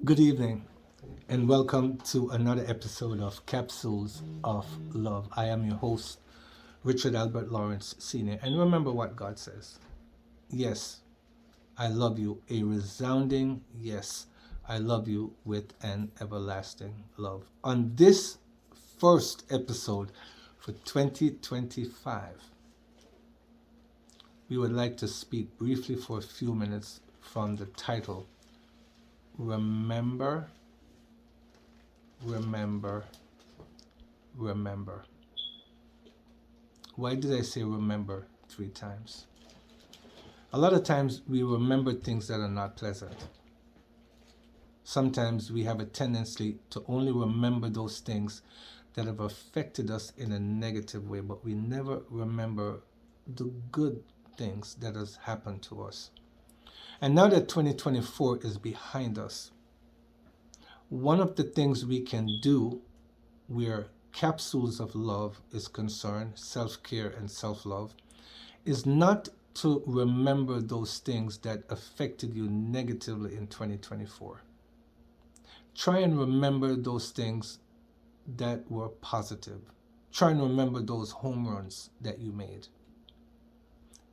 Good evening, and welcome to another episode of Capsules of Love. I am your host, Richard Albert Lawrence Sr. And remember what God says. Yes, I love you. A resounding yes, I love you with an everlasting love. On this first episode for 2025, we would like to speak briefly for a few minutes from the title Remember, Remember, Remember. Why did I say remember 3 times? A lot of times we remember things that are not pleasant. Sometimes we have a tendency to only remember those things that have affected us in a negative way, but we never remember the good things that has happened to us. And now that 2024 is behind us, one of the things we can do where capsules of love is concerned, self-care and self-love, is not to remember those things that affected you negatively in 2024. Try and remember those things that were positive. Try and remember those home runs that you made.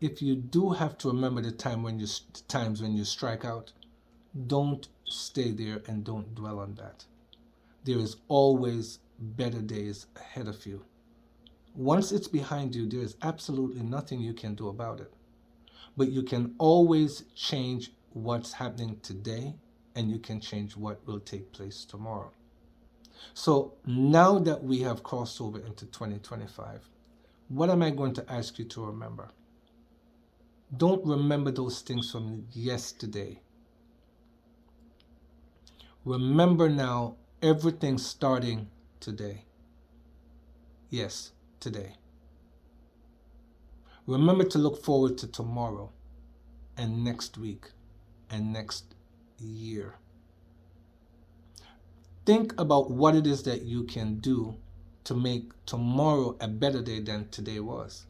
If you do have to remember the times when you strike out, don't stay there and don't dwell on that. There is always better days ahead of you. Once it's behind you, there is absolutely nothing you can do about it. But you can always change what's happening today, and you can change what will take place tomorrow. So now that we have crossed over into 2025, what am I going to ask you to remember? Don't remember those things from yesterday. Remember now everything starting today. Yes, today. Remember to look forward to tomorrow and next week and next year. Think about what it is that you can do to make tomorrow a better day than today was.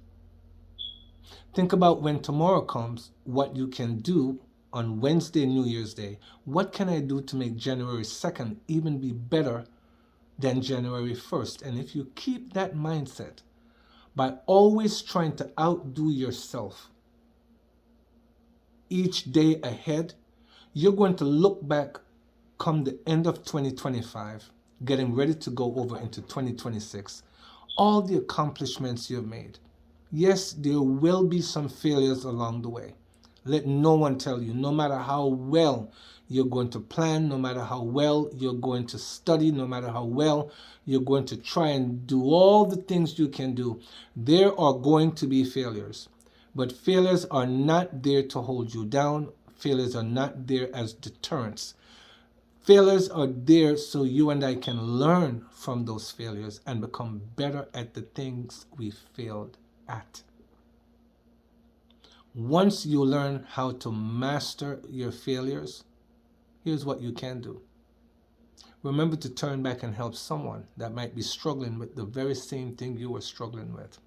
Think about when tomorrow comes, what you can do on Wednesday, New Year's Day. What can I do to make January 2nd even be better than January 1st? And if you keep that mindset by always trying to outdo yourself each day ahead, you're going to look back come the end of 2025, getting ready to go over into 2026, all the accomplishments you've made. Yes, there will be some failures along the way. Let no one tell you, no matter how well you're going to plan, no matter how well you're going to study, no matter how well you're going to try and do all the things you can do, there are going to be failures. But failures are not there to hold you down. Failures are not there as deterrents. Failures are there so you and I can learn from those failures and become better at the things we failed at. Once you learn how to master your failures, here's what you can do. Remember to turn back and help someone that might be struggling with the very same thing you were struggling with.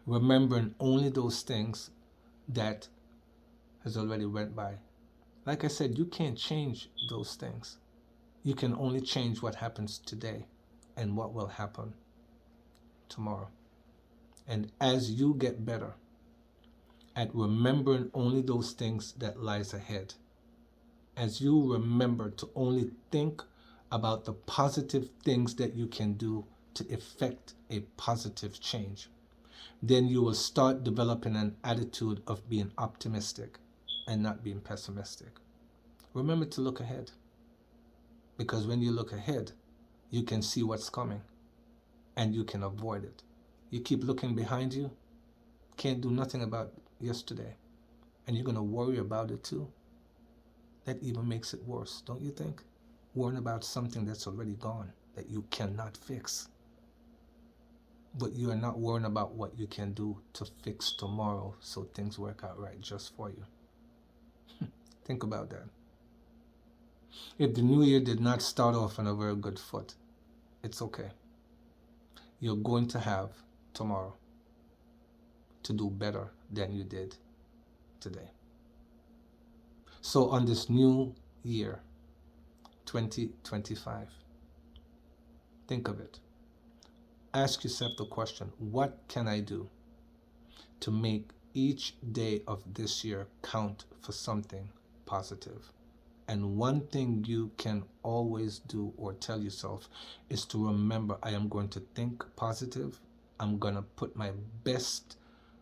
Remembering only those things that has already went by. Like I said, you can't change those things. You can only change what happens today and what will happen tomorrow. And as you get better at remembering only those things that lies ahead, as you remember to only think about the positive things that you can do to effect a positive change, then you will start developing an attitude of being optimistic and not being pessimistic. Remember to look ahead, because when you look ahead, you can see what's coming and you can avoid it. You keep looking behind you, can't do nothing about yesterday, and you're going to worry about it too. That even makes it worse, don't you think? Worrying about something that's already gone, that you cannot fix. But you are not worrying about what you can do to fix tomorrow so things work out right just for you. Think about that. If the new year did not start off on a very good foot, it's okay. You're going to have tomorrow to do better than you did today. So on this new year, 2025. Think of it. Ask yourself the question, what can I do to make each day of this year count for something positive? And one thing you can always do or tell yourself is to remember, I am going to think positive. I'm going to put my best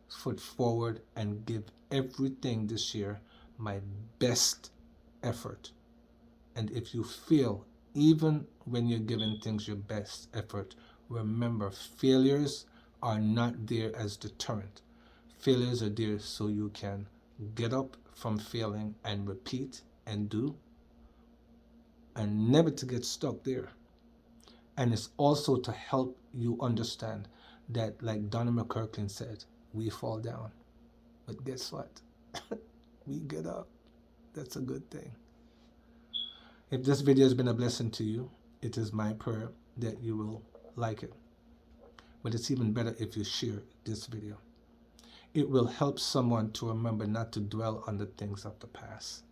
foot forward and give everything this year my best effort. And if you feel, even when you're giving things your best effort, remember, failures are not there as deterrent. Failures are there so you can get up from failing and repeat and do, and never to get stuck there. And it's also to help you understand that, like Donna McKirkland said, we fall down, but guess what? We get up. That's a good thing. If this video has been a blessing to you, it is my prayer that you will like it. But it's even better if you share this video. It will help someone to remember not to dwell on the things of the past.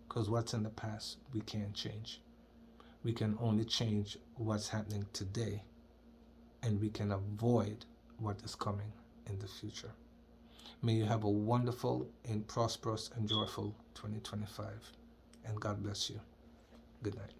Because what's in the past, we can't change. We can only change what's happening today, and we can avoid what is coming in the future. May you have a wonderful and prosperous and joyful 2025. And God bless you. Good night.